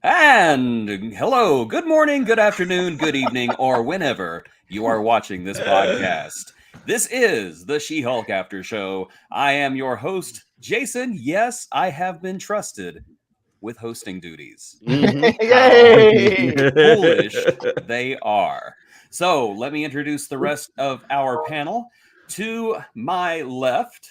And hello, good morning, good afternoon, good evening, or whenever you are watching this podcast. This is the SheHulk Aftershow. I am your host, Jason. Yes, I have been trusted with hosting duties. Yay! How foolish they are. So let me introduce the rest of our panel. To my left,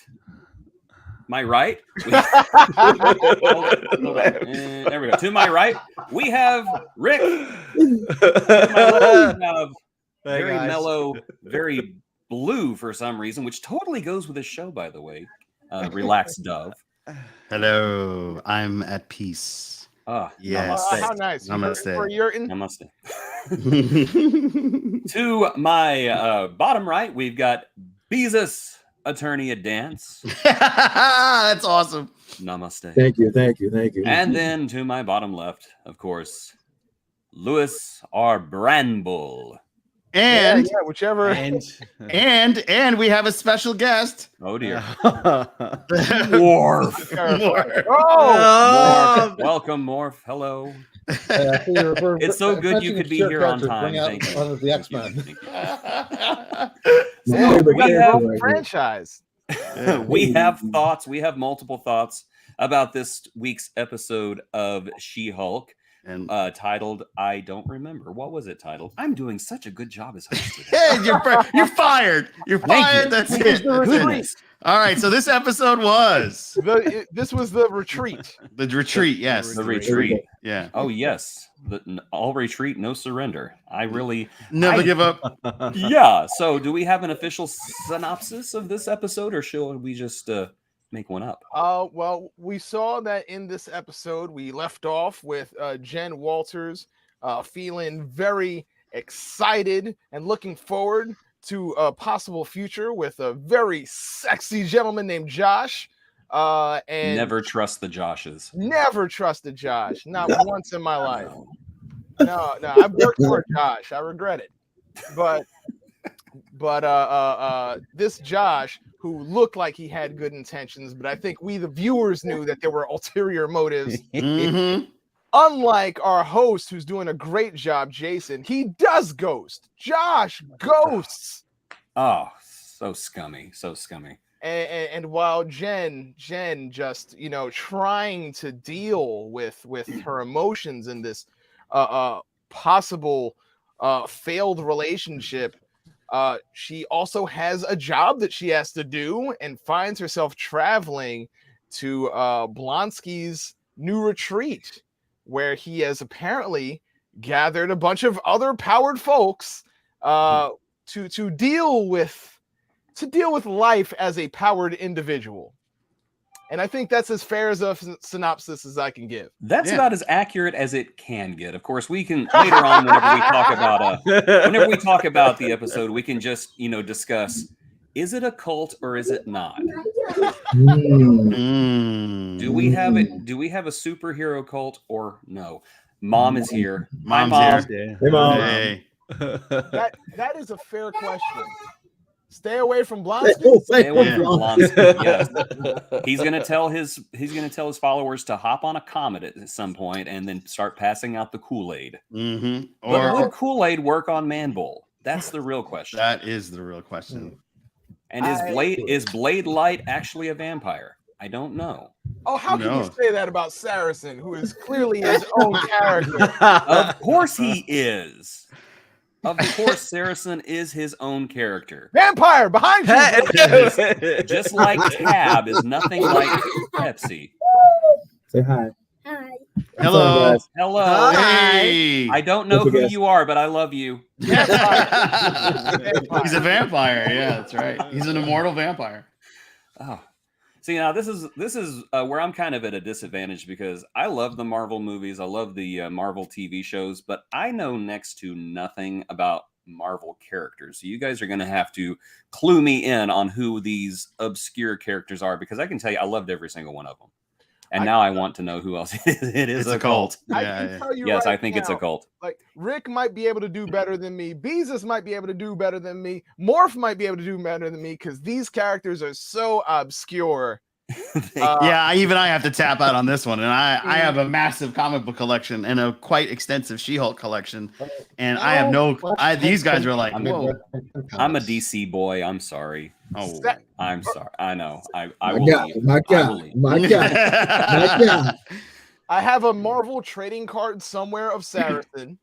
my right. Hold on. There we go. To my right, we have Rick. To my left, we have very mellow, very blue for some reason, which totally goes with the show, by the way. Relaxed Dove. Hello, I'm at peace. Yes. How nice. Namaste. Namaste. To my bottom right, we've got Beezus, attorney at dance. That's awesome. Namaste. Thank you. And then to my bottom left, of course, Louis R. Bramble. And whichever. And we have a special guest. Oh dear. Morph. Morph. Welcome, Morph. Hello. It's so good you could be here on time. Thank you. The X-Men. We have a franchise. We have thoughts. We have multiple thoughts about this week's episode of She-Hulk. And titled, I don't remember. What was it titled? I'm doing such a good job as host today. hey, you're fired. You're fired. That's it. Goodness. All right. So this episode was This was the retreat. the retreat. Yes, The retreat. Yeah. Oh, yes. All retreat, no surrender. I really Never give up. Yeah. So do we have an official synopsis of this episode, or should we just make one up? Well, we saw that in this episode, we left off with Jen Walters feeling very excited and looking forward to a possible future with a very sexy gentleman named Josh. And Never trust the Joshes. never trusted Josh, not once in my life. No, I've worked for Josh. I regret it. But this Josh, who looked like he had good intentions, but I think we, the viewers, knew that there were ulterior motives. Unlike our host, who's doing a great job, Jason, he does ghost. Josh ghosts. Oh, so scummy. So scummy. And while Jen just, trying to deal with her emotions in this possible failed relationship, she also has a job that she has to do and finds herself traveling to Blonsky's new retreat, where he has apparently gathered a bunch of other powered folks to deal with life as a powered individual. And I think that's as fair as a synopsis as I can give. That's about as accurate as it can get. Of course, we can later on, whenever we talk about the episode, we can just discuss: is it a cult or is it not? Do we have it? Do we have a superhero cult or no? Mom is here. Mom's here. Hey, Mom. Hey. That is a fair question. Stay away from Blonsky. Stay away from Blonsky. Yes. He's gonna tell his followers to hop on a comet at some point and then start passing out the Kool-Aid. But would Kool-Aid work on Man-Bull? That's the real question. That is the real question. And is Blade Light actually a vampire? I don't know. Oh, how can you say that about Saracen, who is clearly his own character? Of course he is. Of course, Saracen is his own character. Vampire behind you. Just like Tab is nothing like Pepsi. Say hi. Hi. Hello. Hello. Hey. I don't know who you are, but I love you. He's a vampire. Yeah, that's right. He's an immortal vampire. Oh. See, now this is where I'm kind of at a disadvantage because I love the Marvel movies. I love the Marvel TV shows, but I know next to nothing about Marvel characters. So you guys are going to have to clue me in on who these obscure characters are, because I can tell you I loved every single one of them. And now I want to know who else it is. It's a cult. I Yeah, can yeah. tell you Yes, right I think it's a now, cult. Like Rick might be able to do better than me. Beezus might be able to do better than me. Morph might be able to do better than me because these characters are so obscure. Yeah, I have to tap out on this one, and I have a massive comic book collection and a quite extensive She-Hulk collection, and I have these guys are like, whoa. I'm a DC boy. I'm sorry. Oh, I'm sorry. I know. I My will God, leave. my I will God, leave. my God, my God. I have a Marvel trading card somewhere of Saracen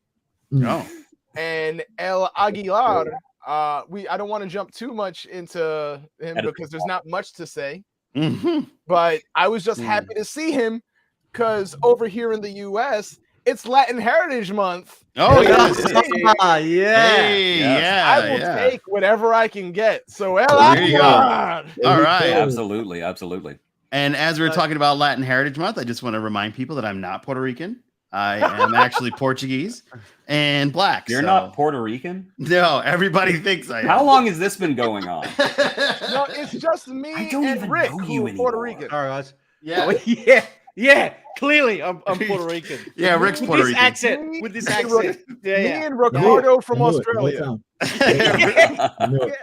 Oh. and El Aguilar. I don't want to jump too much into him because there's not much to say. But I was just happy to see him because over here in the US, it's Latin Heritage Month. Oh, yes. Yeah. I will take whatever I can get. So There you go. Aguilar. All right. Absolutely. Absolutely. And as we're talking about Latin Heritage Month, I just want to remind people that I'm not Puerto Rican. I am actually Portuguese and black. You're not Puerto Rican? No, everybody thinks I am. How long has this been going on? No, it's just me I don't and even Rick know who you are Puerto anymore. Rican. All right. Yeah. Oh, yeah. Clearly, I'm Puerto Rican. Yeah, Rick's Puerto With this Rican. accent. With this Me accent. Me Yeah. and Ricardo from I knew it. Australia. I knew it.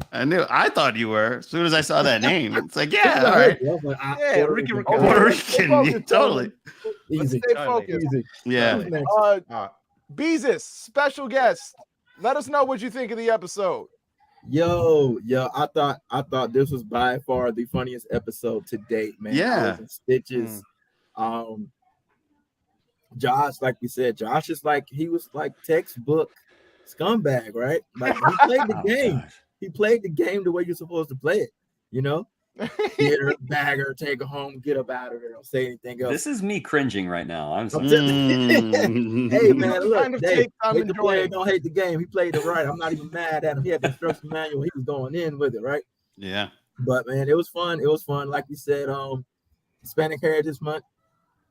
I knew. I thought you were. As soon as I saw that name, it's like, Yeah, yeah, all right. I was like, Yeah, Ricky Ricardo. Puerto let's stay Rican, focused, yeah, totally. Let's Easy. stay focused. Easy. Yeah. Who's next? Beezus, special guest. Let us know what you think of the episode. Yo, I thought this was by far the funniest episode to date, man. Yeah. I was in stitches. Josh, like we said, Josh is like, he was like textbook scumbag, right? Like he played the game. Gosh. He played the game the way you're supposed to play it, you know? Get her, bag her, take her home, get up out of there, don't say anything else. This is me cringing right now. I'm sorry. Hey man, look, Kind of Dave, take I'm hate the player, enjoying. don't hate the game. He played it right. I'm not even mad at him. He had the instruction manual. He was going in with it, right? Yeah. But man, it was fun. It was fun. Like we said, Hispanic Heritage Month.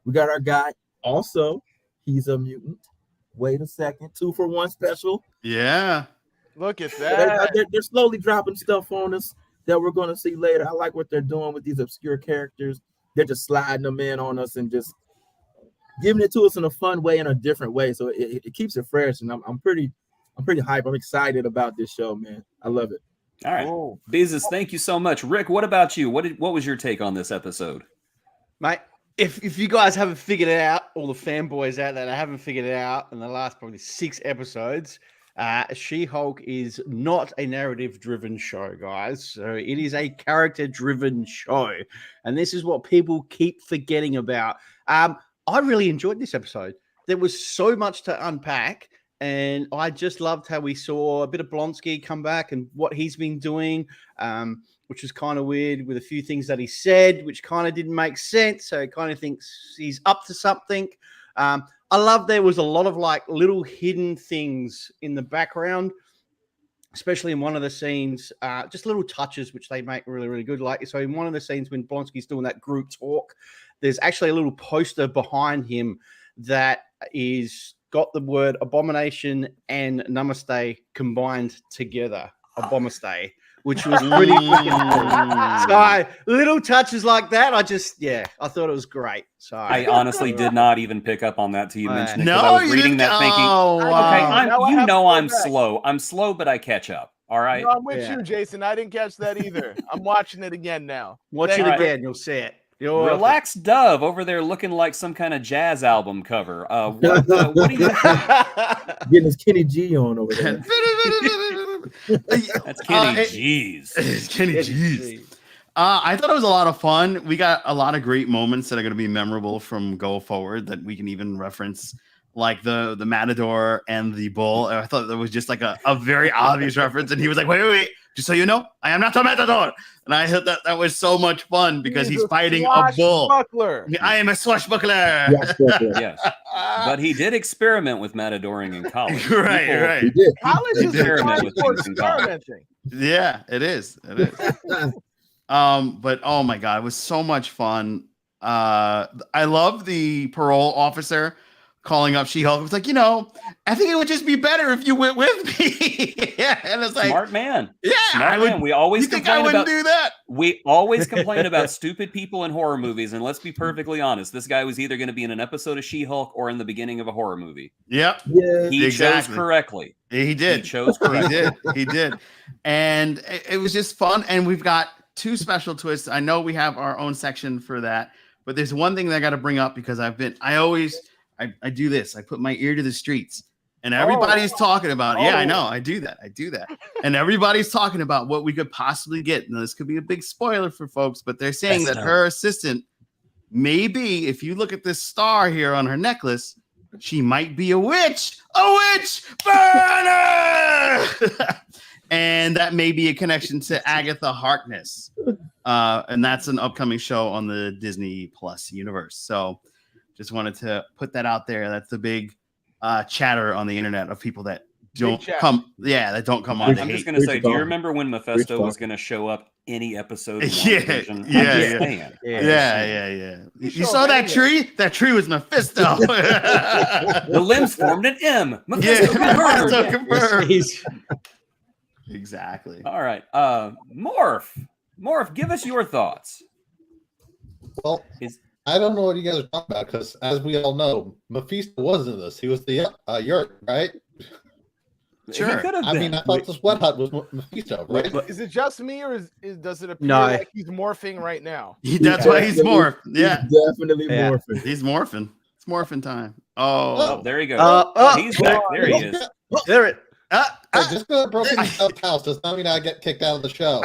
We got our guy. Also, he's a mutant. Wait a second, 2-for-1 special. Yeah. Look at that. They're slowly dropping stuff on us that we're going to see later. I like what they're doing with these obscure characters. They're just sliding them in on us and just giving it to us in a fun way, in a different way. So it keeps it fresh, and I'm pretty hyped. I'm excited about this show, man. I love it. All right. Oh. Beezus, thank you so much. Rick, what about you? What was your take on this episode? Mate, if you guys haven't figured it out, all the fanboys out there that haven't figured it out in the last probably 6 episodes, She-Hulk is not a narrative-driven show, guys. So it is a character-driven show. And this is what people keep forgetting about. I really enjoyed this episode. There was so much to unpack. And I just loved how we saw a bit of Blonsky come back and what he's been doing, which was kind of weird with a few things that he said, which kind of didn't make sense. So he kind of thinks he's up to something. I love there was a lot of like little hidden things in the background, especially in one of the scenes, just little touches, which they make really, really good. Like, so in one of the scenes when Blonsky's doing that group talk, there's actually a little poster behind him that is got the word abomination and namaste combined together. Abominate, which was pretty freaking cool. So little touches like that, I thought it was great. So I honestly did not even pick up on that till you mentioned it. 'Cause No, I was you reading didn't. that thinking, Oh, okay, wow. Now I have to go I'm back. slow. I'm slow, but I catch up. All right. No, I'm with Yeah. you, Jason. I didn't catch that either. I'm watching it again now. watch Thank it you. again, you'll see it. Relax, Dove over there looking like some kind of jazz album cover. What do you? Getting his Kenny G on over there. That's Kenny G's. It's Kenny G's. I thought it was a lot of fun. We got a lot of great moments that are going to be memorable from go forward that we can even reference, like the Matador and the bull. I thought that was just like a very obvious reference. And he was like, wait. Just so you know, I am not a Matador. And I thought that was so much fun because he's fighting a bull. Swashbuckler. I am a swashbuckler. Yes, but he did experiment with matadoring in college. Right, People- right. He did. College is Experiment a with time for things in college. experimenting. Yeah, it is. It is. But oh my god, it was so much fun. I love the parole officer calling up She-Hulk. It was like, I think it would just be better if you went with me. Yeah, and it's like, Smart man. yeah, Smart man. We always You think I complain wouldn't about do that? we always complain about stupid people in horror movies, and let's be perfectly honest. This guy was either going to be in an episode of She-Hulk or in the beginning of a horror movie. Yep. Yeah. He chose Exactly. correctly. He did. He chose correctly. He did. And it was just fun. And we've got 2 special twists. I know we have our own section for that, but there's one thing that I got to bring up because I do this. I put my ear to the streets and everybody's talking about, yeah, I know. I do that. And everybody's talking about what we could possibly get. Now, this could be a big spoiler for folks, but they're saying that her assistant, maybe if you look at this star here on her necklace, she might be a witch. Burner! And that may be a connection to Agatha Harkness. And that's an upcoming show on the Disney Plus universe. So just wanted to put that out there. That's the big chatter on the internet of people that don't come. Yeah, that don't come on. I'm just going to say, do you remember when Mephisto was going to show up any episode? Yeah. You saw that tree? That tree was Mephisto. The limbs formed an M. Mephisto confirmed. Exactly. All right. Morph, give us your thoughts. Well, I don't know what you guys are talking about because, as we all know, Mephisto wasn't in this. He was the Yurt, right? Sure. I mean, I thought the Sweat Hut was Mephisto, right? Is it just me, or does it appear No. like he's morphing right now? That's why he's morphed. Yeah. He's definitely morphing. He's morphing. It's morphin' time. Oh, there he goes. He's back. There he is. There it. Just because I broke into the house does not mean I get kicked out of the show.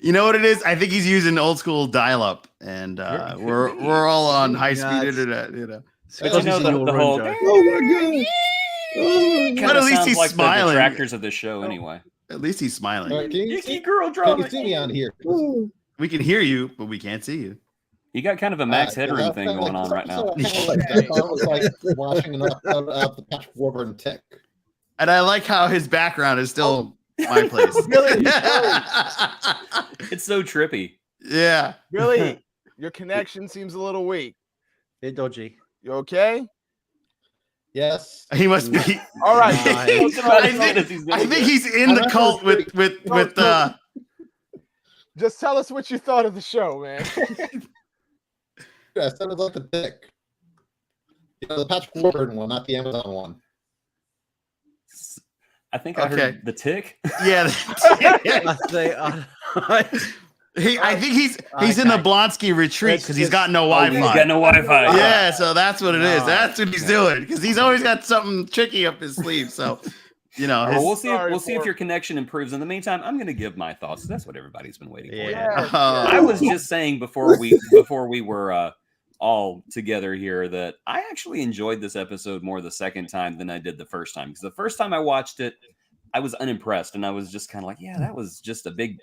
You know what it is? I think he's using old school dial-up, and we're all on high-speed internet. But the whole. Oh my god! But at least he's like smiling. The detractors of the show, anyway. At least he's smiling. All right, can you see me on here? We can hear you, but we can't see you. You got kind of a Max Headroom thing going on right now. I thought it was like watching out the Patrick Warburton tick. And I like how his background is still my place. It's so trippy. Yeah. Really? Your connection seems a little weak. They're dodgy. You okay? Yes. He must be. All right. I think he's in the cult with Just tell us what you thought of the show, man. Yeah, I said it was like the tick. The Patrick Warburton one, not the Amazon one. I think I heard the tick. Yeah. I think he's in the Blonsky retreat because he's got no Wi-Fi. He's got no Wi-Fi. Yeah, so that's what it is. That's what he's doing because he's always got something tricky up his sleeve. So, we'll see if your connection improves. In the meantime, I'm going to give my thoughts. That's what everybody's been waiting for. Yeah. I was just saying before we were all together here that I actually enjoyed this episode more the second time than I did the first time, because the first time I watched it, I was unimpressed and I was just kind of like, yeah, that was just a big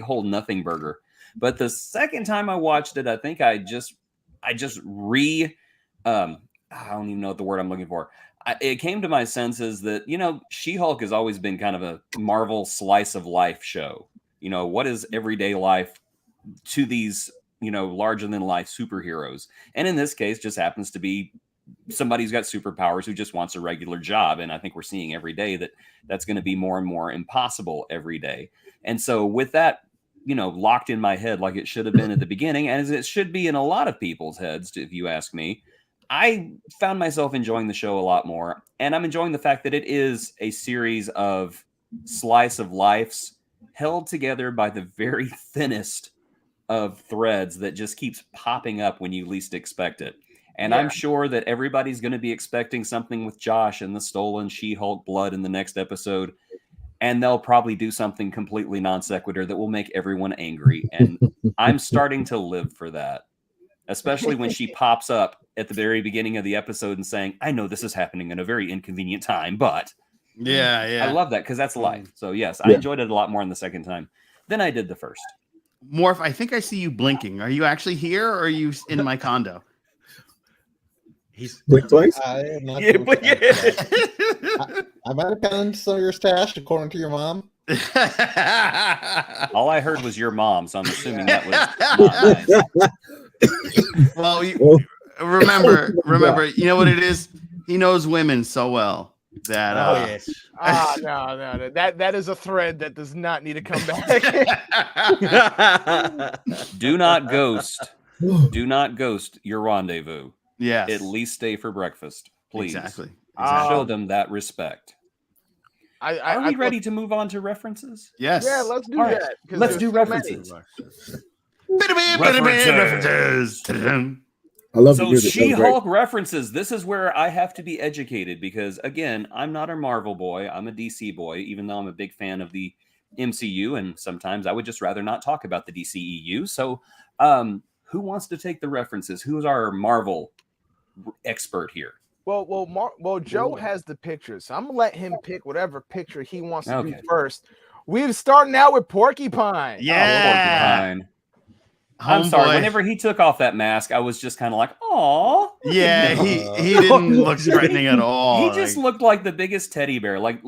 whole nothing burger. But the second time I watched it, I think I don't even know what the word I'm looking for. It came to my senses that, She-Hulk has always been kind of a Marvel slice of life show. What is everyday life to these, larger than life superheroes? And in this case, just happens to be somebody who's got superpowers who just wants a regular job. And I think we're seeing every day that that's going to be more and more impossible every day. And so with that, locked in my head, like it should have been at the beginning, and as it should be in a lot of people's heads, if you ask me, I found myself enjoying the show a lot more. And I'm enjoying the fact that it is a series of slice of lives held together by the very thinnest of threads that just keeps popping up when you least expect it. And I'm sure that everybody's going to be expecting something with Josh and the stolen She-Hulk blood in the next episode. And they'll probably do something completely non sequitur that will make everyone angry. And I'm starting to live for that, especially when she pops up at the very beginning of the episode and saying, I know this is happening in a very inconvenient time, but I love that because that's life. So yes, I enjoyed it a lot more in the second time than I did the first. Morph, I think I see you blinking. Are you actually here or are you in my condo? He's blink twice. I am not. I might have found some of your stash, according to your mom. All I heard was your mom, so I'm assuming that was not nice. Well, remember, you know what it is? He knows women so well that yes. No. That is a thread that does not need to come back. Do not ghost. Do not ghost your rendezvous. yes. At least stay for breakfast, please. Exactly. Show them that respect. Are we ready to move on to references? Yes. Yeah, let's do All right, that. 'cause let's there's do so references. References. I love So the music. That was great. She-Hulk references. This is where I have to be educated because, again, I'm not a Marvel boy. I'm a DC boy, even though I'm a big fan of the MCU, and sometimes I would just rather not talk about the DCEU. So, who wants to take the references? Who's our Marvel expert here? Well, Joe has the pictures, so I'm gonna let him pick whatever picture he wants to do Okay. first. We're starting out with Porcupine. Yeah. Porcupine. I'm sorry. Whenever he took off that mask, I was just kind of like, "Aw." Yeah, he didn't look threatening at all. He just looked like the biggest teddy bear, like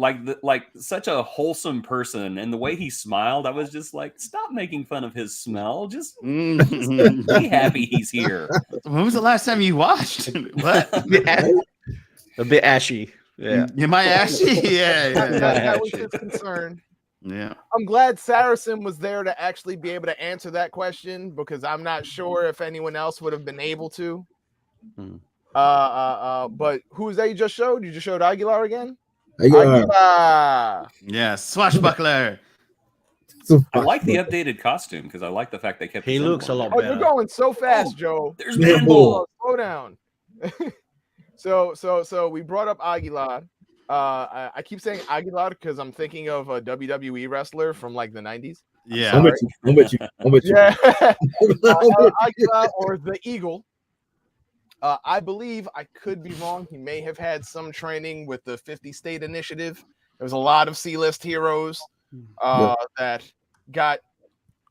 such a wholesome person. And the way he smiled, I was just like, "Stop making fun of his smell. Just be happy he's here." When was the last time you watched? What? A bit ashy. Yeah. Am I ashy? Yeah. That was his concern. Yeah. I'm glad Saracen was there to actually be able to answer that question because I'm not sure if anyone else would have been able to. But who's that you just showed? You just showed Aguilar again? Aguilar. Yeah, swashbuckler. I like the updated costume because I like the fact they kept. He looks a lot Oh, better. you're going so fast, Joe. There's Manbull. Slow down. So we brought up Aguilar. I keep saying Aguilar because I'm thinking of a WWE wrestler from like the 90s. Yeah. I'm with you. Yeah. Aguilar or the Eagle. I believe, I could be wrong, he may have had some training with the 50 State Initiative. There was a lot of C-list heroes that got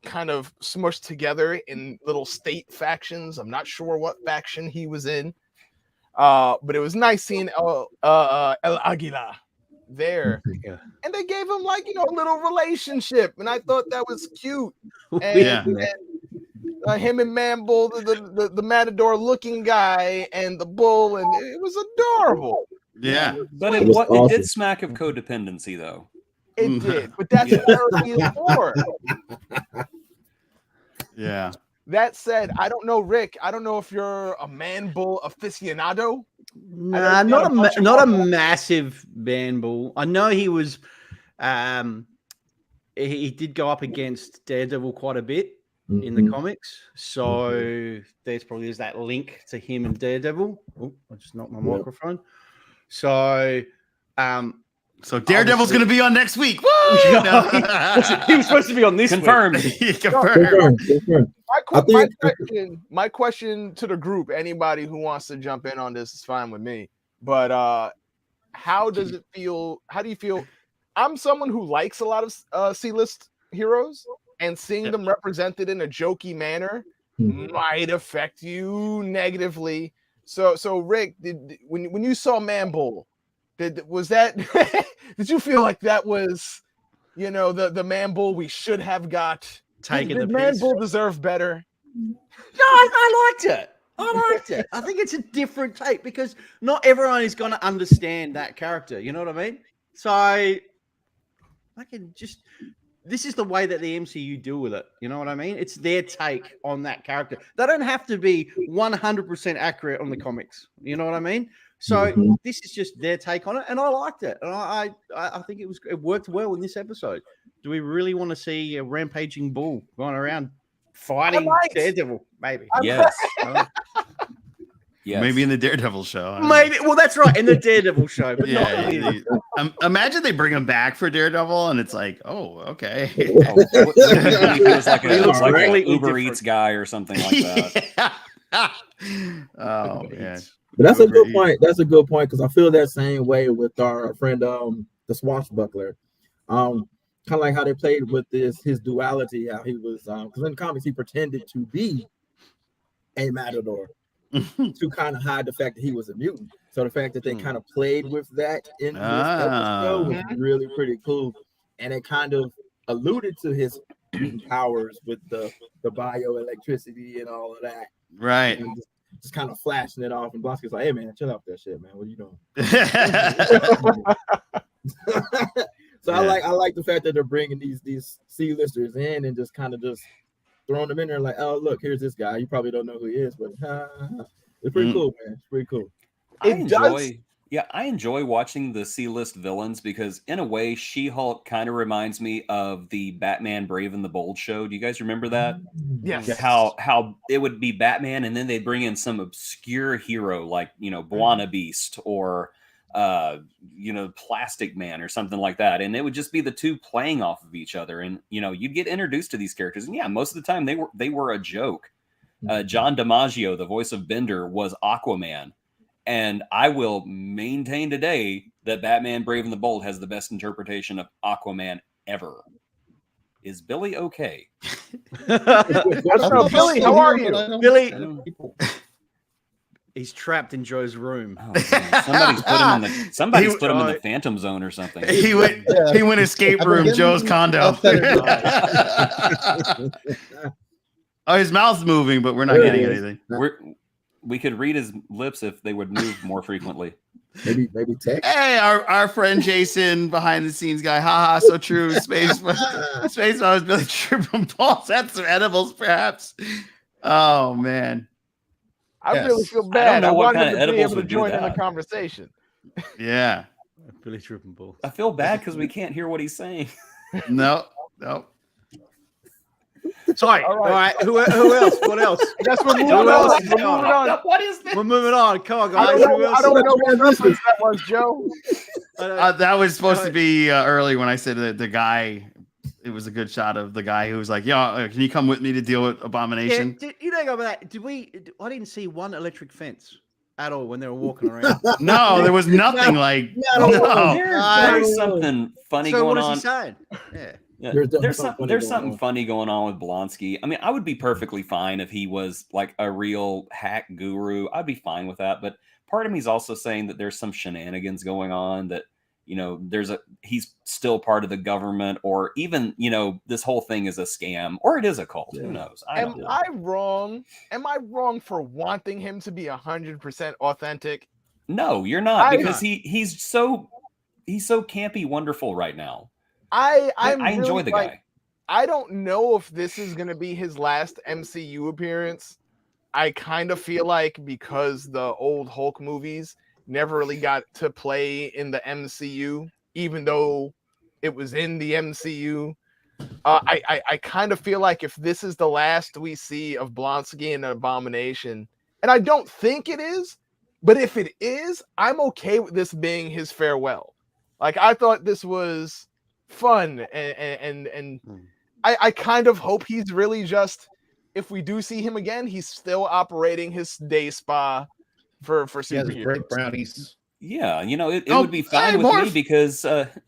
kind of smushed together in little state factions. I'm not sure what faction he was in. But it was nice seeing El Aguila there. Yeah. And they gave him like, a little relationship. And I thought that was cute. And, Yeah. and him and Manbull, the Matador looking guy and the bull. And it was adorable. Yeah. But It was it awesome. did smack of codependency, though. It did. But that's what therapy is for. Yeah. That said, I don't know, Rick. I don't know if you're a Manbull aficionado. Nah, not a massive Manbull. I know he was. He did go up against Daredevil quite a bit in the comics, so there's that link to him and Daredevil. Oh, I just knocked my microphone. So, So Daredevil's going to be on next week. Woo! No. he was supposed to be on this Confirmed. Confirmed. Confirmed. My question to the group, anybody who wants to jump in on this is fine with me. But how does it feel? How do you feel? I'm someone who likes a lot of C-list heroes, and seeing them represented in a jokey manner might affect you negatively. So Rick, when you saw Manbull, was that did you feel like that was the Manbull we should have got? Taking Did the piss. Manbull deserve better? No, I liked it. I think it's a different take because not everyone is going to understand that character. You know what I mean? So I can just. This is the way that the MCU deal with it. You know what I mean? It's their take on that character. They don't have to be 100% accurate on the comics. You know what I mean? So this is just their take on it, and I liked it. And I think it worked well in this episode. Do we really want to see a rampaging bull going around fighting Daredevil? Maybe. Yes. Yes. Maybe in the Daredevil show. Maybe. Well, that's right. In the Daredevil show. But Yeah. Imagine they bring him back for Daredevil, and it's like, oh, okay. He was like He looks a completely Uber different. Eats guy or something like that. Oh man. But that's a good point. That's a good point because I feel that same way with our friend the Swashbuckler. Kind of like how they played with his duality, how he was because in the comics he pretended to be a matador to kind of hide the fact that he was a mutant. So the fact that they kind of played with that in this episode was really pretty cool, and it kind of alluded to his mutant powers with the bioelectricity and all of that. Right. And just kind of flashing it off, and Blonsky's like, "Hey man, chill out with that shit, man. What are you doing?" So Yeah. I like the fact that they're bringing these C-listers in and just kind of just throwing them in there, like, "Oh look, here's this guy. You probably don't know who he is, but it's pretty cool, man. It's pretty cool." I enjoy watching the C-list villains because in a way, She-Hulk kind of reminds me of the Batman Brave and the Bold show. Do you guys remember that? Yes. How it would be Batman and then they'd bring in some obscure hero like, Buona Beast or Plastic Man or something like that. And it would just be the two playing off of each other. And, you'd get introduced to these characters. And yeah, most of the time they were a joke. John DiMaggio, the voice of Bender, was Aquaman. And I will maintain today that Batman Brave and the Bold has the best interpretation of Aquaman ever. Is Billy okay? Billy, how are you? Billy, he's trapped in Joe's room. Oh, somebody's put him in the Phantom Zone or something. He went escape room, Joe's condo. Oh, his mouth's moving, but we're not getting anything. We could read his lips if they would move more frequently. Maybe text. Hey, our friend Jason, behind the scenes guy. Haha, so true. Space was Billy tripping balls. That's some edibles, perhaps. Oh man. I really feel bad. I don't know what wanted kind of to be edibles able to would do join in the that. conversation. Yeah. Billy tripping balls. I feel bad because we can't hear what he's saying. No. Sorry. All All right. right. Who else? What else? I guess we're moving Who else on. is We're moving on. What is this? We're moving on. Come on, I guys. don't Who know, else? I don't know what reference that was, Joe. That was supposed to be early when I said that the guy. It was a good shot of the guy who was like, "Yo, can you come with me to deal with Abomination?" Yeah, you don't go about that. I didn't see one electric fence at all when they were walking around. No, there was nothing like. No. There's something funny So what going is on. he saying? Yeah. Yeah, There's there's something funny going on with Blonsky. I mean, I would be perfectly fine if he was like a real hack guru. I'd be fine with that. But part of me is also saying that there's some shenanigans going on, that he's still part of the government, or even this whole thing is a scam, or it is a cult. Who knows? Am I wrong? Am I wrong for wanting him to be 100% authentic? No, you're not, because he's so campy wonderful right now. I enjoy the guy. I don't know if this is going to be his last MCU appearance. I kind of feel like because the old Hulk movies never really got to play in the MCU, even though it was in the MCU. I kind of feel like if this is the last we see of Blonsky and Abomination, and I don't think it is, but if it is, I'm okay with this being his farewell. Like, I thought this was fun, and I kind of hope he's really just, if we do see him again, he's still operating his day spa for superheroes. Great brownies. Yeah, it would be fine with me because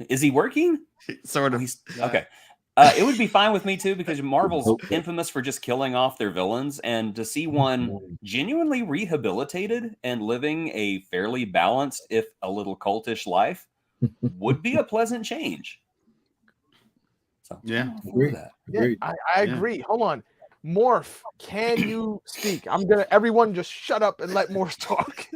is he working? Sort of. Okay. It would be fine with me too, because Marvel's infamous for just killing off their villains, and to see one genuinely rehabilitated and living a fairly balanced, if a little cultish life, would be a pleasant change. So Yeah. I agree. Hold on. Morph, can you speak? Everyone just shut up and let Morph talk.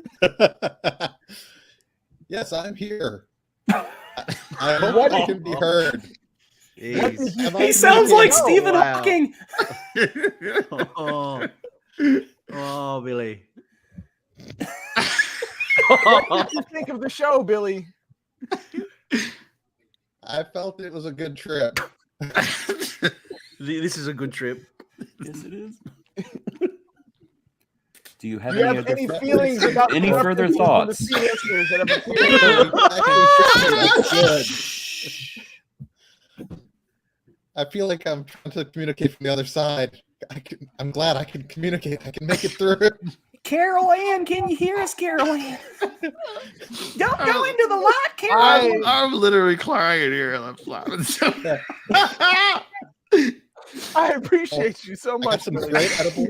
Yes, I'm here. I hope I can be heard. He sounds like Stephen Hawking. Oh, Billy. What did you think of the show, Billy? I felt it was a good trip. This is a good trip. Yes, it is. Do you have Do you any have other any feelings about any further thoughts? The listeners that have appeared? I feel like I'm trying to communicate from the other side. I'm glad I can communicate. I can make it through. Carol Ann, can you hear us, Carol Ann? Don't go into the light, Carol. I'm literally crying here. I'm flapping. I appreciate you so I got much. some Billy. great edibles.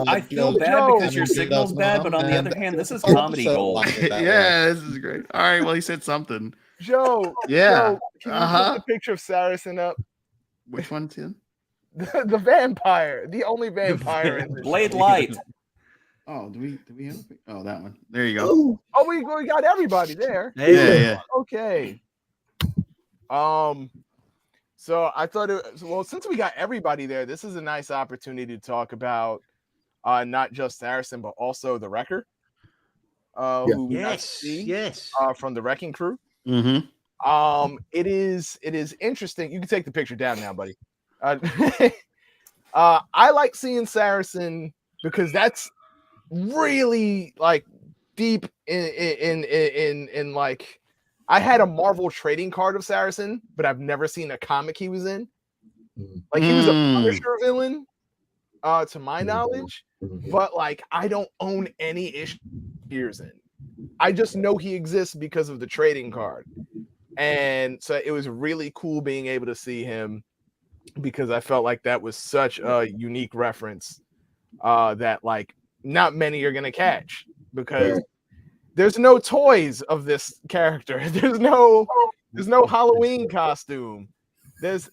I feel bad because your signal's bad, but on the other hand, this is comedy gold. Yeah, this is great. All right, well, he said something. Joe. Yeah. Joe, can you put the picture of Saracen up? Which one, Tim? The vampire, the only vampire in this Blade show. Light. Oh, do we have? Oh, that one. There you go. Oh, we got everybody there. Yeah. Okay. So I thought since we got everybody there, this is a nice opportunity to talk about not just Saracen, but also the Wrecker. Who we got to see from the Wrecking Crew. Mm-hmm. It is interesting. You can take the picture down now, buddy. I like seeing Saracen because that's really like deep in like I had a Marvel trading card of Saracen, but I've never seen a comic he was in. Like he was a Punisher villain, to my knowledge, but like I don't own any issues in. I just know he exists because of the trading card. And so it was really cool being able to see him because I felt like that was such a unique reference that like not many are gonna catch because there's no toys of this character. There's no Halloween costume. There's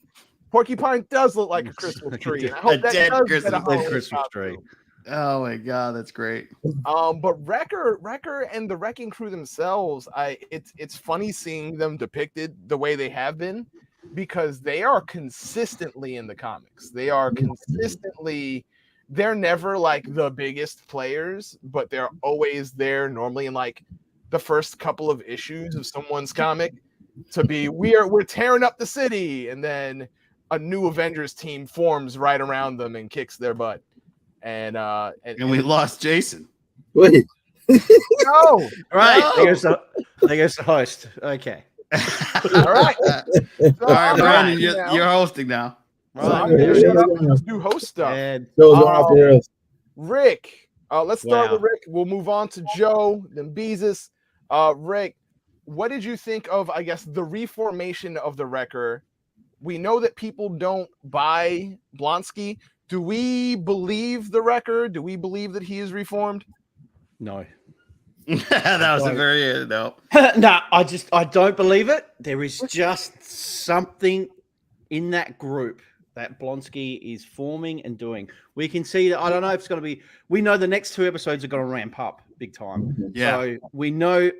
Porcupine does look like a Christmas tree. And I hope that does get a Halloween Christmas tree. Oh my god, that's great. But Wrecker and the Wrecking Crew themselves, it's funny seeing them depicted the way they have been because they are consistently in the comics. They are consistently, they're never like the biggest players, but they're always there normally in like the first couple of issues of someone's comic to be we're tearing up the city, and then a new Avengers team forms right around them and kicks their butt. And we lost Jason. Wait. No. Right. No. There goes the host. Okay. All right. All right, Brandon, you're hosting now. So I'm gonna shut up and just do host stuff. Rick, let's start with Rick. We'll move on to Joe, then Beezus. Rick, what did you think of, I guess, the reformation of the Wrecker? We know that people don't buy Blonsky. Do we believe the Wrecker? Do we believe that he is reformed? No. That was a very no. No, I don't believe it. There is just something in that group that Blonsky is forming and doing. We can see that. I don't know if it's going to be. We know the next 2 episodes are going to ramp up big time. Yeah. So we know.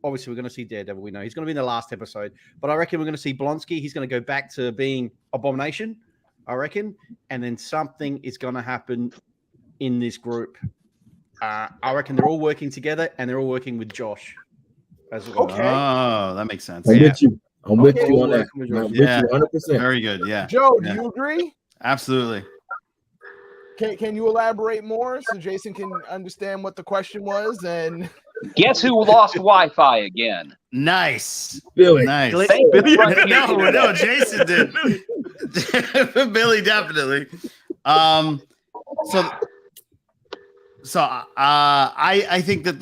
Obviously, we're going to see Daredevil. We know he's going to be in the last episode, but I reckon we're going to see Blonsky. He's going to go back to being Abomination, I reckon, and then something is going to happen in this group. I reckon they're all working together, and they're all working with Josh. Okay. Oh, that makes sense. I'm with you. I'm with you on that. I'm with I'm with you 100%. Very good. Yeah. Joe, do you agree? Absolutely. Can you elaborate more so Jason can understand what the question was? And guess who lost Wi-Fi again? Nice. Billy. Nice. Billy. No, Jason did. Billy definitely. So I think that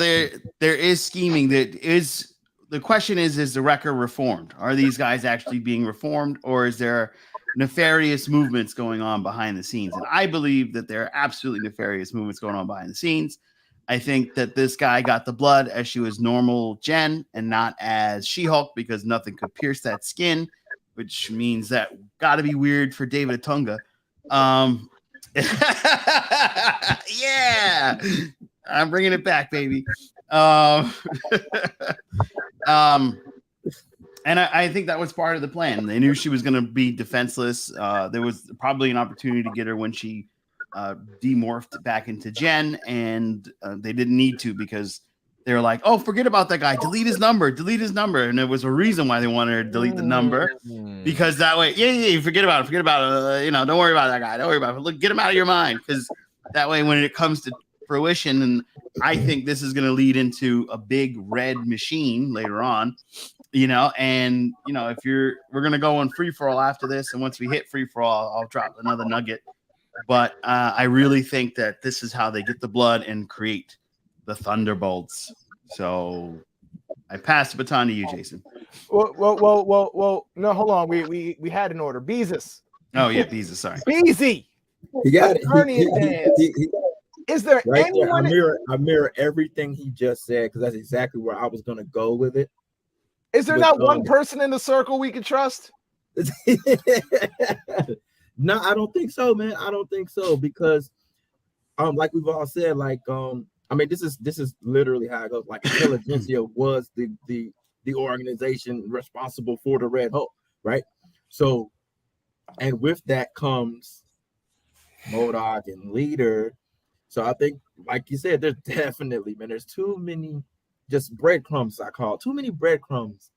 there is scheming. That is the question is the Wrecker reformed? Are these guys actually being reformed, or is there nefarious movements going on behind the scenes? And I believe that there are absolutely nefarious movements going on behind the scenes. I think that this guy got the blood as she was normal Jen and not as She-Hulk because nothing could pierce that skin, which means that got to be weird for David Otunga. Yeah, I'm bringing it back, baby. And I think that was part of the plan. They knew she was going to be defenseless. There was probably an opportunity to get her when she demorphed back into Jen, and they didn't need to because they were like, oh, forget about that guy. Delete his number. And there was a reason why they wanted her to delete the number, because that way, forget about it. Don't worry about that guy. Don't worry about it. Look, get him out of your mind, because that way when it comes to fruition, and I think this is going to lead into a big red machine later on, and if we're going to go on free for all after this, and once we hit free for all, I'll drop another nugget. But I really think that this is how they get the blood and create the Thunderbolts. So I pass the baton to you, Jason. Well. No, hold on. We had an order. Beezus. Oh yeah, Beezus. Sorry, Beezy. He got it. Is there right anyone? There, I mirror everything he just said because that's exactly where I was going to go with it. Is there not one person in the circle we can trust? No, I don't think so, man. I don't think so, because like we've all said, like I mean, this is literally how it goes. Like Intelligentsia was the organization responsible for the Red Hulk, right? So, and with that comes MODOK and Leader. So I think, like you said, there's definitely, man, there's too many just breadcrumbs. I call too many breadcrumbs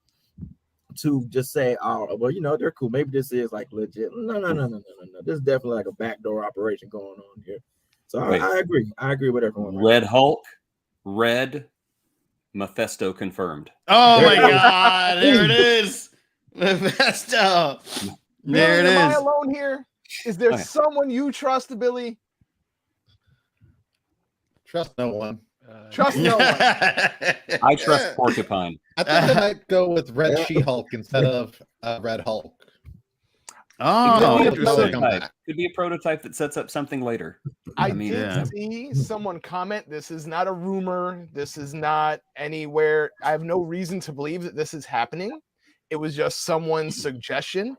to just say, oh, well, you know, they're cool. Maybe this is like legit. No. This is definitely like a backdoor operation going on here. So I agree. I agree with everyone. Red Hulk, Red Mephisto confirmed. Oh my God! There it is, Mephisto. There it Billy, am I is. alone here? Is there Okay. someone you trust, Billy? Trust no one. Trust no one. I trust Porcupine. I think I might go with Red She-Hulk instead of Red Hulk. Oh, Could be a interesting. prototype. Could be a prototype that sets up something later. I mean, did yeah. see someone comment, this is not a rumor. This is not anywhere. I have no reason to believe that this is happening. It was just someone's suggestion,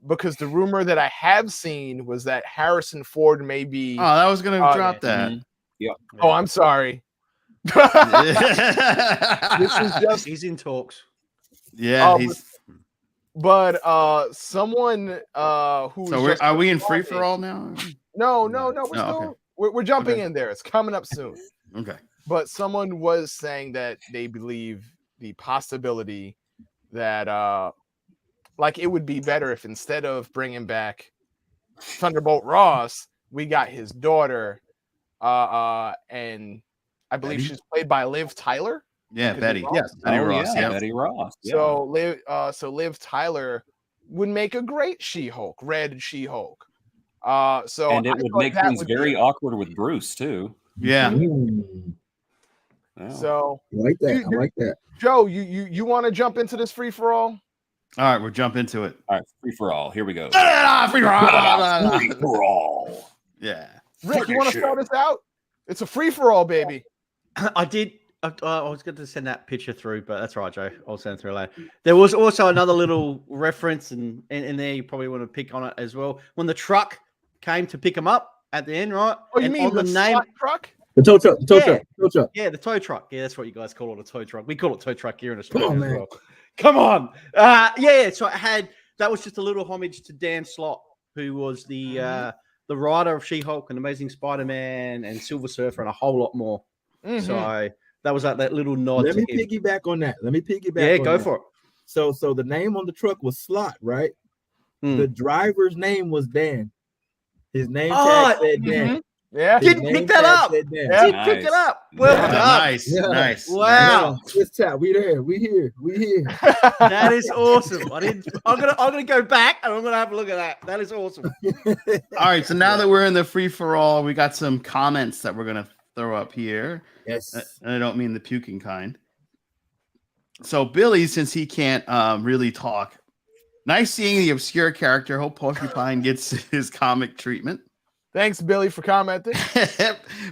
because the rumor that I have seen was that Harrison Ford may be. Oh, that was gonna drop that. Oh, I'm sorry. This is just. He's in talks. Yeah, Oh, he's. But someone who. So are we in free for all now? No. We're Oh, still. okay. We're jumping Okay. in there. It's coming up soon. Okay. But someone was saying that they believe the possibility that like it would be better if instead of bringing back Thunderbolt Ross, we got his daughter, and I believe Betty? she's played by Liv Tyler. Yeah, Could be Betty. wrong. Yes. Betty Oh, Ross. yeah, Yeah. Betty Ross. Yeah. So Liv Tyler would make a great She-Hulk, Red She-Hulk. So and I it would thought make that things would be- very awkward with Bruce too. Yeah. Yeah. So I like that. I like that. Joe, you want to jump into this free for all? All right, we'll jump into it. All right, free for all. Here we go. Free for all. Free for all. Yeah. Rick, you want to start us out? It's a free for all, baby. I did. I was going to send that picture through, but that's all right, Joe. I'll send it through later. There was also another little reference, and in there you probably want to pick on it as well. When the truck came to pick him up at the end, right? Oh, you And mean on the slot truck? The tow truck. The tow Yeah. truck. Tow truck. Yeah, the tow truck. Yeah, that's what you guys call it, a tow truck. We call it tow truck here in Australia on, as man. well. Come on. Yeah. So that was just a little homage to Dan Slott, who was the writer of She-Hulk and Amazing Spider-Man and Silver Surfer and a whole lot more. Mhm. So that was that little nod Let to me him. piggyback on that. Yeah, go for it. So the name on the truck was Slot, right? Hmm. The driver's name was Dan. His name Oh, tag said Dan. Yeah. His Didn't name pick that tag up. said Dan. Yeah. Did pick it Nice. up. Well Yeah. done. Nice. Yeah. Nice. Wow. It's chat. We there. We here. We here. That is awesome. I'm gonna go back and I'm gonna have a look at that. That is awesome. All right. So now that we're in the free for all, we got some comments that we're gonna throw up here. Yes. And I don't mean the puking kind. So Billy, since he can't really talk, nice seeing the obscure character. Hope Porcupine gets his comic treatment. Thanks, Billy, for commenting.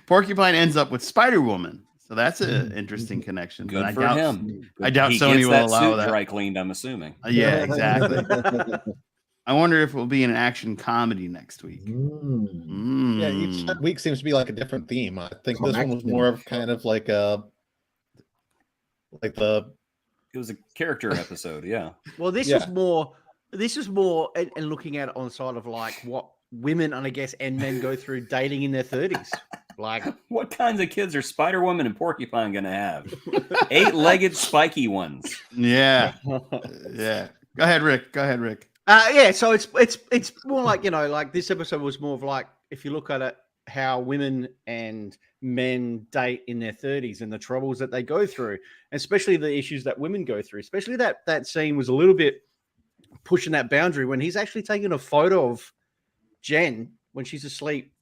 Porcupine ends up with Spider-Woman. So that's an interesting connection. Good But for him. I doubt He Sony gets will that allow suit that. dry cleaned, I'm assuming. Yeah, exactly. I wonder if it will be an action comedy next week. Yeah, each week seems to be like a different theme. I think this one was Connecting. more of kind of like the It was a character episode, yeah. Well, this Yeah. was more. This was more, and looking at it on the side of like what women and I guess and men go through dating in their 30s. Like, What kinds of kids are Spider Woman and Porcupine gonna have? 8-legged spiky ones. Yeah. Yeah. Go ahead, Rick. yeah. So it's more like, you know, like this episode was more of like, if you look at it, how women and men date in their 30s and the troubles that they go through, especially the issues that women go through. Especially that scene was a little bit pushing that boundary when he's actually taking a photo of Jen when she's asleep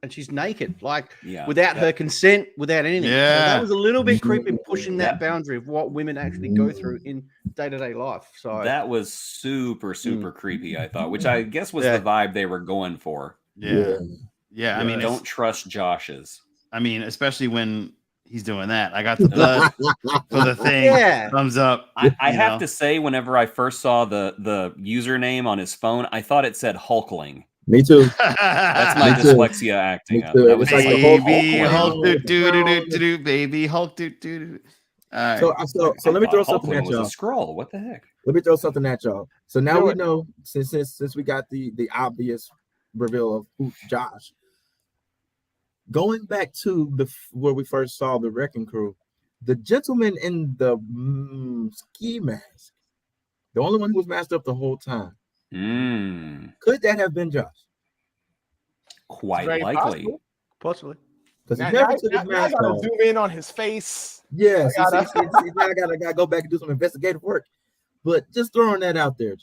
and she's naked, like Yeah. without her consent, without anything. So Yeah. that was a little bit creepy, pushing that boundary of what women actually go through in day-to-day life. So That was super creepy, I thought, which I guess was Yeah. the vibe they were going for. Yeah. Yeah. I mean, Don't trust Josh's. especially when he's doing that. I got the blood for the thing. Yeah. Thumbs up. I you have know. to say, whenever I first saw the username on his phone, I thought it said Hulkling. Me too. That's my Me too. dyslexia acting Me up. too. That was It's like just the whole Baby Hulk Hulk, wing do with the do do crown. do do, baby Hulk, do do do. All So, right. so let me throw something Hulkling at was a y'all. scroll. What the heck? Let me throw something at y'all. So now Do we it. know since we got the obvious reveal of who Josh. Going back to where we first saw the Wrecking Crew, the gentleman in the ski mask, the only one who was masked up the whole time. Could that have been Josh? Quite Very likely. Possibly. Because he Now, never now, took now, his now I mask gotta off. zoom in on his face. Yeah, I gotta- now I gotta go back and do some investigative work. But just throwing that out there.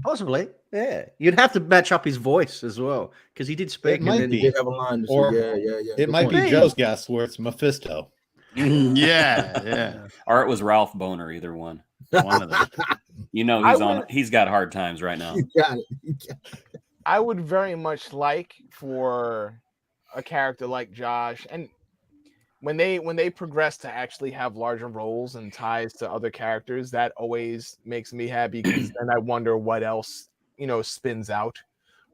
Possibly. Yeah. You'd have to match up his voice as well because he did speak. It might and he be. did have a line to Or say, yeah. It Good might point. be Joe's guess where it's Mephisto. Yeah. Or it was Ralph Boner, either one. One of them. You know he's got hard times right now. You got it. I would very much like for a character like Josh, and when they progress to actually have larger roles and ties to other characters, that always makes me happy because then I wonder what else spins out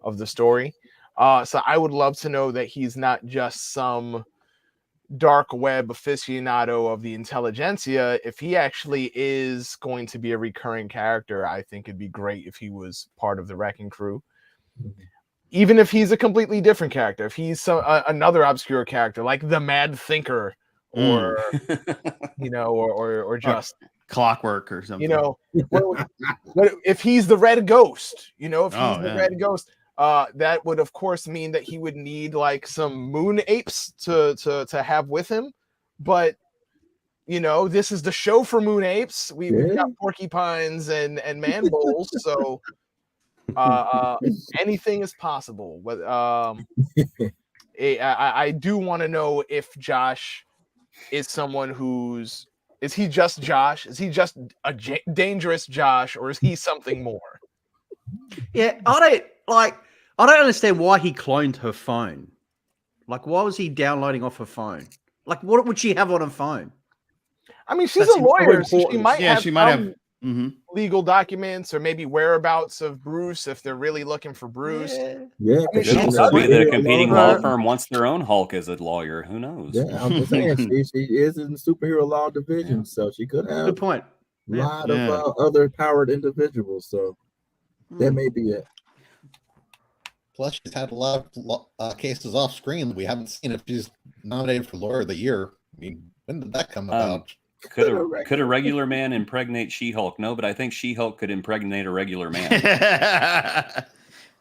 of the story. So I would love to know that he's not just some dark web aficionado of the intelligentsia. If he actually is going to be a recurring character, I think it'd be great if he was part of the Wrecking Crew. Even if he's a completely different character, if he's another obscure character like the Mad Thinker, or or just Clockwork or something. what if he's the Red Ghost? If he's the Red Ghost, that would of course mean that he would need like some moon apes to have with him. But this is the show for moon apes. We've got porcupines and man bulls, so anything is possible. But I do want to know if Josh is someone is he just Josh? Is he just a dangerous Josh, or is he something more? Yeah, I don't understand why he cloned her phone. Like, why was he downloading off her phone? Like, what would she have on her phone? I mean, she's a lawyer, so she might have legal documents or maybe whereabouts of Bruce if they're really looking for Bruce. Yeah, it could also be that a competing law firm wants their own Hulk as a lawyer. Who knows? Yeah, I'm just saying she is in the superhero law division, so she could have good point. A lot of other powered individuals, so that may be it. Plus, she's had a lot of cases off screen that we haven't seen. If she's nominated for Lawyer of the Year, I mean, when did that come about? Could a regular man impregnate She-Hulk? No, but I think She-Hulk could impregnate a regular man.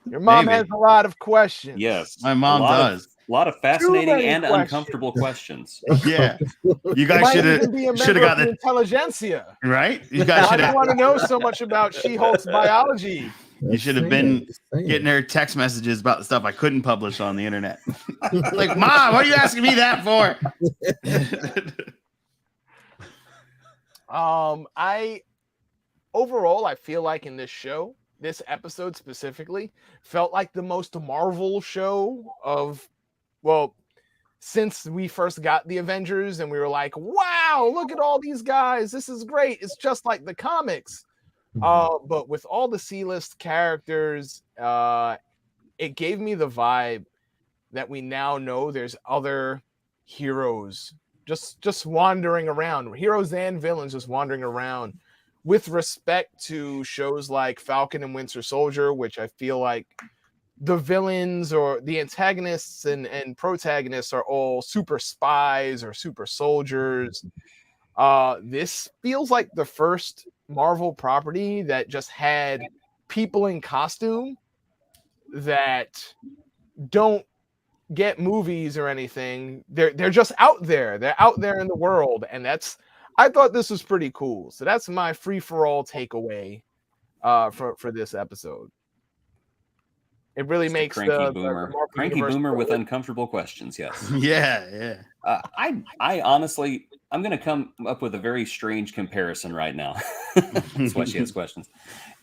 Your mom has a lot of questions. Yes, my mom does. A lot of fascinating and uncomfortable questions. Yeah, you guys should have got the intelligentsia, right? You guys should have want to know so much about She-Hulk's biology. You should have been getting her text messages about the stuff I couldn't publish on the internet. Like, Mom, what are you asking me that for? I feel like in this episode specifically, felt like the most Marvel show since we first got the Avengers and we were like, wow, look at all these guys. This is great. It's just like the comics. But with all the C-list characters, it gave me the vibe that we now know there's other heroes just wandering around, heroes and villains just wandering around, with respect to shows like Falcon and Winter Soldier, which I feel like the villains or the antagonists and protagonists are all super spies or super soldiers. This feels like the first Marvel property that just had people in costume that don't get movies or anything. They're just out there. They're out there in the world, and I thought this was pretty cool. So that's my free-for-all takeaway for this episode. It really makes cranky boomer with uncomfortable questions. Yes. Yeah. I honestly, I'm going to come up with a very strange comparison right now. That's why she has questions.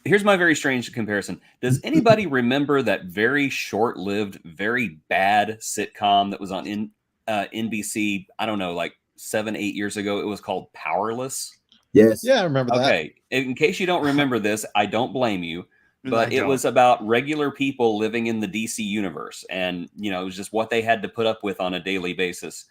Here's my very strange comparison. Does anybody remember that very short-lived, very bad sitcom that was on NBC? I don't know, like 7-8 years ago. It was called Powerless. Yes. Yeah, I remember that. Okay. In case you don't remember this, I don't blame you. but it was about regular people living in the DC universe, and it was just what they had to put up with on a daily basis.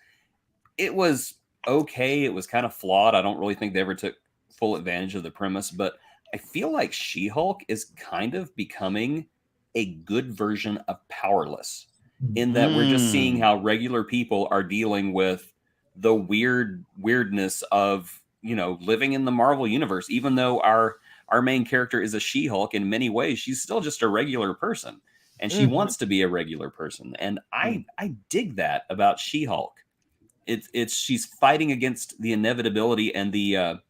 It was okay. It was kind of flawed. I don't really think they ever took full advantage of the premise, but I feel like She-Hulk is kind of becoming a good version of Powerless, in that we're just seeing how regular people are dealing with the weirdness of living in the Marvel universe. Even though our main character is a She-Hulk, in many ways she's still just a regular person, and she wants to be a regular person, and I dig that about She-Hulk. She's fighting against the inevitability and the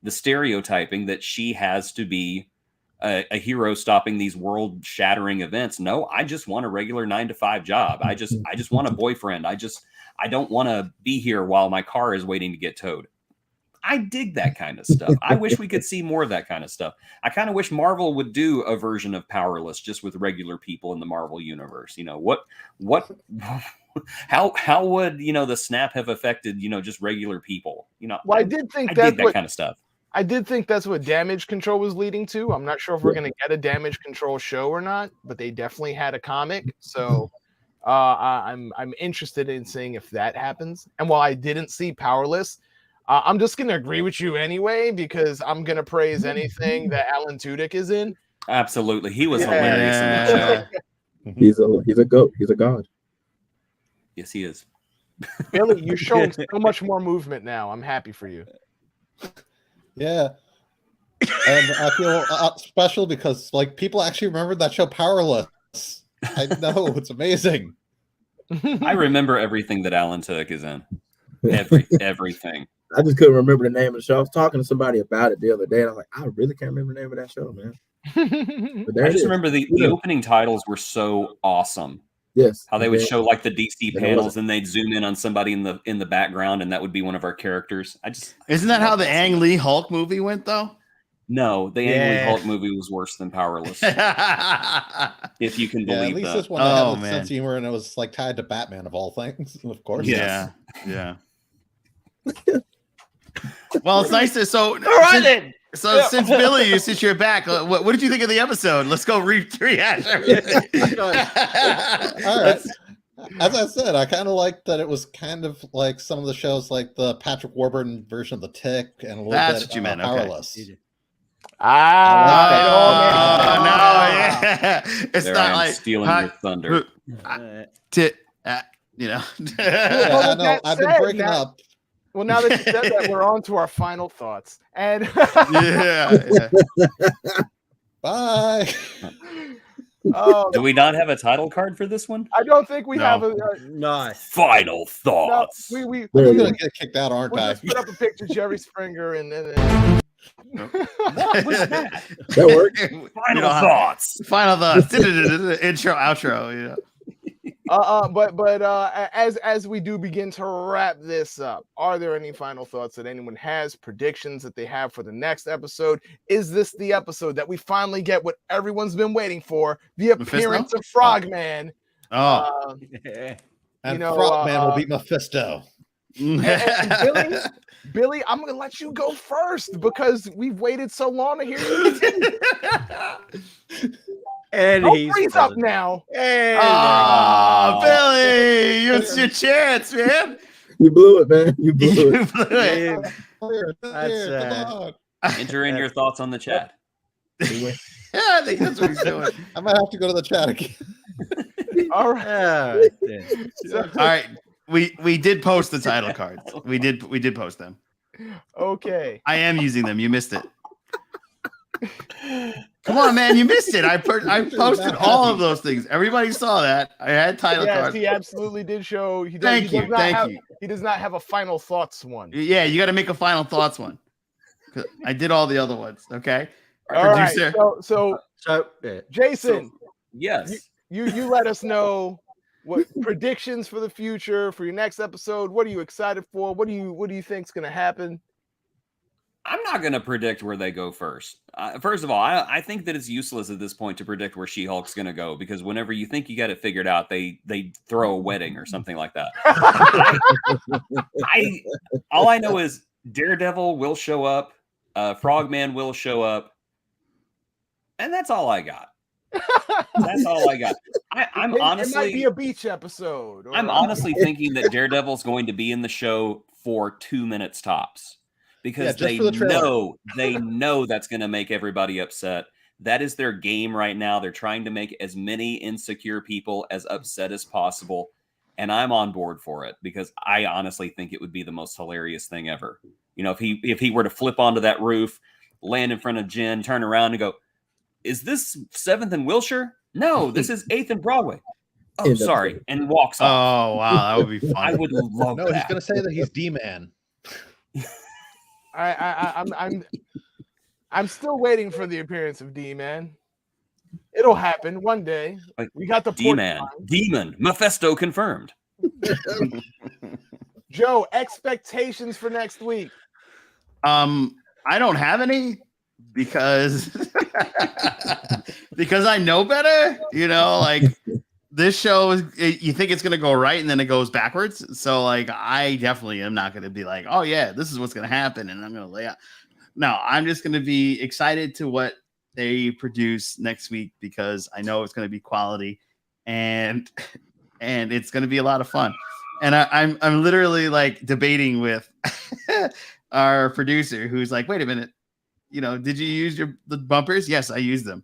stereotyping that she has to be a hero stopping these world-shattering events. No, I just want a regular 9-to-5 job. I just want a boyfriend. I don't want to be here while my car is waiting to get towed. I dig that kind of stuff. I wish we could see more of that kind of stuff. I kind of wish Marvel would do a version of Powerless just with regular people in the Marvel universe. How would the snap have affected just regular people? Well, I did think that kind of stuff. I did think that's what Damage Control was leading to. I'm not sure if we're going to get a Damage Control show or not, but they definitely had a comic. So I'm interested in seeing if that happens. And while I didn't see Powerless, I'm just going to agree with you anyway, because I'm going to praise anything that Alan Tudyk is in. Absolutely. He was hilarious in that show. He's a goat. He's a god. Yes, he is. Billy, you're showing so much more movement now. I'm happy for you. Yeah. And I feel special because people actually remember that show Powerless. I know, it's amazing. I remember everything that Alan Tudyk is in. Everything. I just couldn't remember the name of the show. I was talking to somebody about it the other day, and I was like, I really can't remember the name of that show, man. I just remember the opening titles were so awesome. Yes. How they would show the DC panels, and they'd zoom in on somebody in the background, and that would be one of our characters. Isn't that how the Ang Lee Hulk movie went though? No, the Ang Lee Hulk movie was worse than Powerless. If you can believe at least that. This one had a sense of humor, and it was tied to Batman of all things, of course. Yeah. Well, it's nice to all right then. So since Billy, since you're back, what did you think of the episode? Let's go rehash everything. All right. As I said, I kind of liked that it was kind of like some of the shows, like the Patrick Warburton version of The Tick, and a little That's bit what you meant. Powerless. Okay. Yeah. It's there not like stealing your thunder. Yeah, I know. I've been breaking up. Well, now that you said that, we're on to our final thoughts. And Bye. Do we not have a title card for this one? I don't think we have a nice final thoughts. No, I'm gonna get kicked out, aren't we'll I? just put up a picture of Jerry Springer and then. What was that? That worked. Final thoughts. Final thoughts. Intro, outro. But as we do begin to wrap this up, are there any final thoughts that anyone has, predictions that they have for the next episode? Is this the episode that we finally get what everyone's been waiting for, the appearance of Frogman? And Frogman will be Mephisto. And Billy, I'm gonna let you go first because we've waited so long to hear you. And don't freeze up now. Billy, it's your chance, man. You blew it, man. You blew it. Enter in your thoughts on the chat. Yeah, I think that's what he's doing. I might have to go to the chat again. All right. All right. We did post the title cards. We did post them. Okay. I am using them. You missed it. Come on, man. You missed it. I posted all of those things. Everybody saw that. I had title cards. He absolutely did show. Thank you. He does not have a final thoughts one. Yeah, you got to make a final thoughts one. I did all the other ones. Okay. All producer. Right. So Jason. Yes. You let us know what predictions for the future for your next episode. What are you excited for? What do you think's going to happen? I'm not going to predict where they go first. First of all, I think that it's useless at this point to predict where She-Hulk's going to go, because whenever you think you got it figured out, they throw a wedding or something like that. All I know is Daredevil will show up, Frogman will show up, and that's all I got. That's all I got. I'm It might honestly, be a beach episode. or- I'm honestly thinking that Daredevil's going to be in the show for 2 minutes tops because just for the trailer. they know that's going to make everybody upset. That is their game right now. They're trying to make as many insecure people as upset as possible, and I'm on board for it because I honestly think it would be the most hilarious thing ever. You know, if he were to flip onto that roof, land in front of Jen, turn around and go, "Is this 7th and Wilshire? No, this is 8th and Broadway. Oh, sorry," and walks off. Oh wow, that would be fun. I would love No, that. he's gonna say that he's D-Man. I'm still waiting for the appearance of D-Man. It'll happen one day. Like, We got the D-Man, Demon, Mephisto confirmed. Joe, expectations for next week. I don't have any because because I know better. You know, like this show is. You think it's gonna go right, and then it goes backwards. So, like, I definitely am not gonna be like, oh yeah, this is what's gonna happen, and I'm gonna lay out. No, I'm just gonna be excited to what they produce next week because I know it's gonna be quality, and it's gonna be a lot of fun. And I'm literally like debating with our producer who's like, wait a minute, you know, did you use the bumpers? Yes, I used them.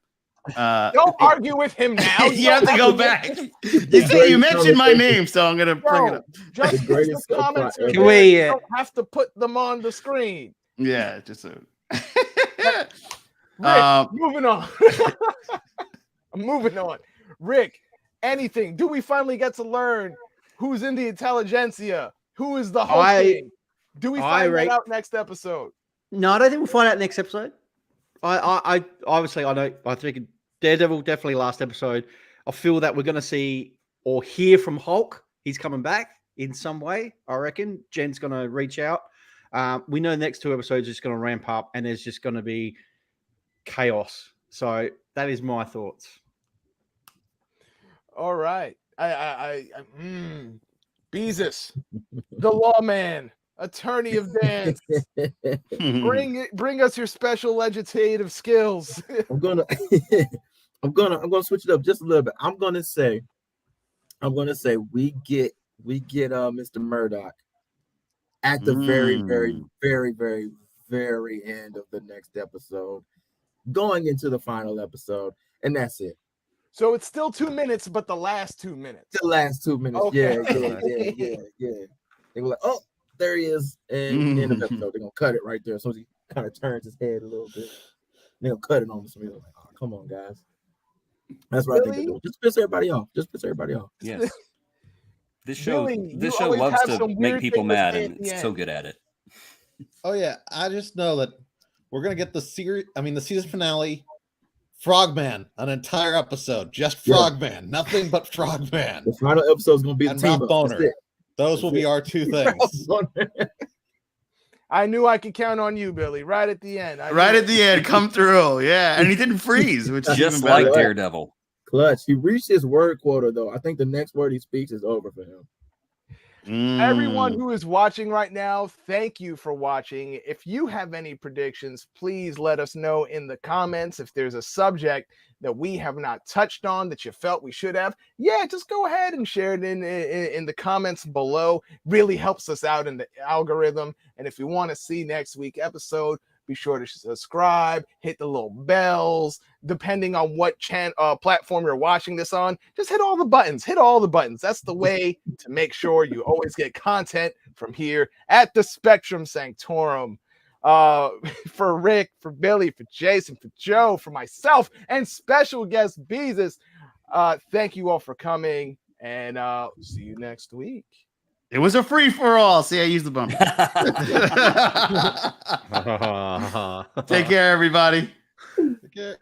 Don't argue with him now. You have to go back. You mentioned my name, so I'm gonna bring it up. Just greatest the comments subplot are ever. Can there. we, You don't have to put them on the screen. Yeah, just so. Rick, moving on. Moving on. Rick, anything? Do we finally get to learn who's in the intelligentsia? Who is the Hulking? Do we find that out next episode? No, I don't think we'll find out next episode. I obviously I know. I think Daredevil definitely last episode. I feel that we're going to see or hear from Hulk. He's coming back in some way. I reckon Jen's going to reach out. We know the next 2 episodes are just going to ramp up, and there's just going to be chaos. So that is my thoughts. All right. Beezus, the lawman, attorney of dance. Bring us your special legislative skills. I'm gonna switch it up just a little bit. I'm gonna say we get Mr. Murdoch at the very, very, very, very, very end of the next episode, going into the final episode, and that's it. So it's still 2 minutes, but the last 2 minutes. The last 2 minutes. Okay. Yeah. They were like, oh, there he is. And in the episode, they're gonna cut it right there. So he kind of turns his head a little bit. They'll cut it on the screen. Like, oh, come on, guys. That's what I think they're doing. Just piss everybody off. Yes. This show Billy, this you show always loves have to some make weird people thing to mad, say and at the it's so end. good at it. Oh yeah, I just know that we're gonna get the season finale. Frogman, an entire episode, just Frogman, nothing but Frogman. The final episode is gonna be And the team Ralph up. Boner. That's it. Those will be our 2 things. I knew I could count on you, Billy. Right at the end. Right at the end, come through. Yeah, and he didn't freeze, which is Just even like better. Daredevil. Clutch. He reached his word quota though. I think the next word he speaks is over for him. Everyone who is watching right now, thank you for watching. If you have any predictions, please let us know in the comments. If there's a subject that we have not touched on that you felt we should have, just go ahead and share it in the comments below. Really helps us out in the algorithm. And if you want to see next week's episode, be sure to subscribe, hit the little bells, depending on what platform you're watching this on. Just hit all the buttons. That's the way to make sure you always get content from here at the Spectrum Sanctorum. For Rick, for Billy, for Jason, for Joe, for myself, and special guest Beezus, thank you all for coming, and see you next week. It was a free for all. See, I used the bumper. Take care, everybody. Okay.